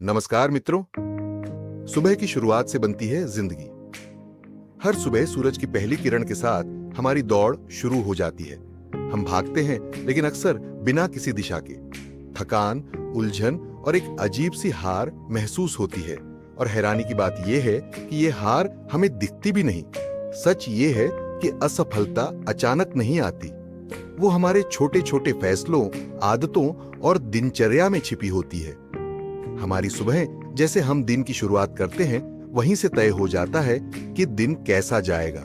नमस्कार मित्रों। सुबह की शुरुआत से बनती है जिंदगी। हर सुबह सूरज की पहली किरण के साथ हमारी दौड़ शुरू हो जाती है। हम भागते हैं, लेकिन अक्सर बिना किसी दिशा के। थकान, उलझन और एक अजीब सी हार महसूस होती है। और हैरानी की बात यह है कि यह हार हमें दिखती भी नहीं। सच ये है कि असफलता अचानक नहीं आती। वो हमारे छोटे छोटे फैसलों, आदतों और दिनचर्या में छिपी होती है। हमारी सुबह जैसे हम दिन की शुरुआत करते हैं, वहीं से तय हो जाता है कि दिन कैसा जाएगा।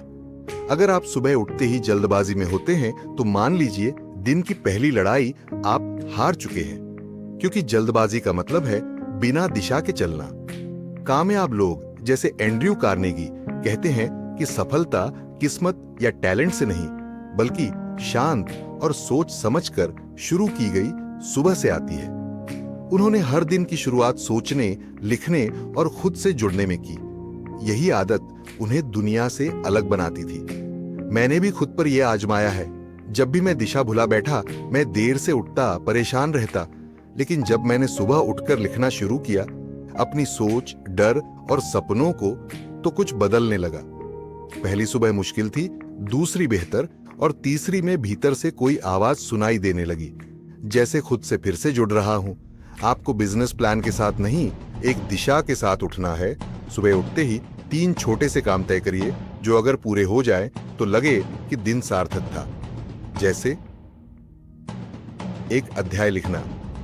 अगर आप सुबह उठते ही जल्दबाजी में होते हैं, तो मान लीजिए दिन की पहली लड़ाई आप हार चुके हैं। क्योंकि जल्दबाजी का मतलब है बिना दिशा के चलना। कामयाब लोग जैसे एंड्रयू कार्नेगी कहते हैं कि सफलता किस्मत या टैलेंट से नहीं, बल्कि शांत और सोच समझकर शुरू की गई सुबह से आती है। उन्होंने हर दिन की शुरुआत सोचने, लिखने और खुद से जुड़ने में की। यही आदत उन्हें दुनिया से अलग बनाती थी। मैंने भी खुद पर यह आजमाया है। जब भी मैं दिशा भुला बैठा, मैं देर से उठता, परेशान रहता। लेकिन जब मैंने सुबह उठकर लिखना शुरू किया, अपनी सोच, डर और सपनों को, तो कुछ बदलने लगा। पहली सुबह मुश्किल थी, दूसरी बेहतर, और तीसरी में भीतर से कोई आवाज सुनाई देने लगी, जैसे खुद से फिर से जुड़ रहा हूं। आपको बिजनेस प्लान के साथ नहीं, एक दिशा के साथ उठना है। सुबह उठते ही 3 छोटे से काम तय करिए, जो अगर पूरे हो जाए तो लगे कि दिन सार्थक था। जैसे एक अध्याय लिखना,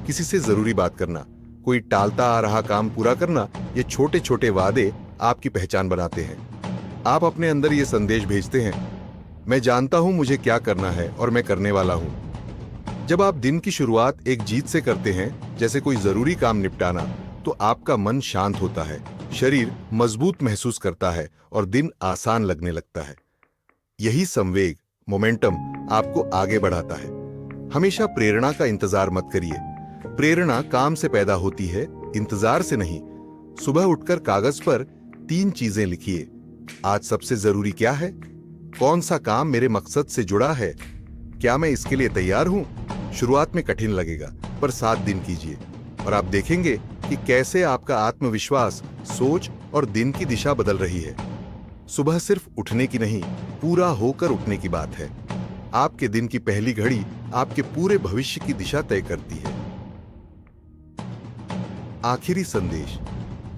किसी से जरूरी बात करना, कोई टालता आ रहा काम पूरा करना। ये छोटे छोटे वादे आपकी पहचान बनाते हैं। आप अपने अंदर ये संदेश भेजते हैं, मैं जानता हूं मुझे क्या करना है और मैं करने वाला हूं। जब आप दिन की शुरुआत एक जीत से करते हैं, जैसे कोई जरूरी काम निपटाना, तो आपका मन शांत होता है, शरीर मजबूत महसूस करता है और दिन आसान लगने लगता है। यही संवेग, मोमेंटम आपको आगे बढ़ाता है। हमेशा प्रेरणा का इंतजार मत करिए। प्रेरणा काम से पैदा होती है, इंतजार से नहीं। सुबह उठकर कागज पर 3 चीजें लिखिए। आज सबसे जरूरी क्या है? कौन सा काम मेरे मकसद से जुड़ा है? क्या मैं इसके लिए तैयार हूं? शुरुआत में कठिन लगेगा, पर 7 दिन कीजिए और आप देखेंगे कि कैसे आपका आत्मविश्वास, सोच और दिन की दिशा बदल रही है। सुबह सिर्फ उठने की नहीं, पूरा होकर उठने की बात है। आपके दिन की पहली घड़ी आपके पूरे भविष्य की दिशा तय करती है। आखिरी संदेश,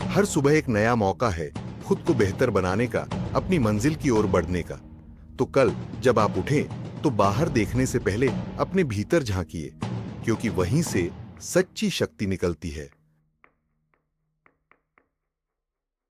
हर सुबह एक नया मौका है खुद को बेहतर बनाने का, अपनी मंजिल की ओर बढ़ने का। तो कल जब आप उठें, तो बाहर देखने से पहले अपने भीतर झांकिए, क्योंकि वहीं से सच्ची शक्ति निकलती है।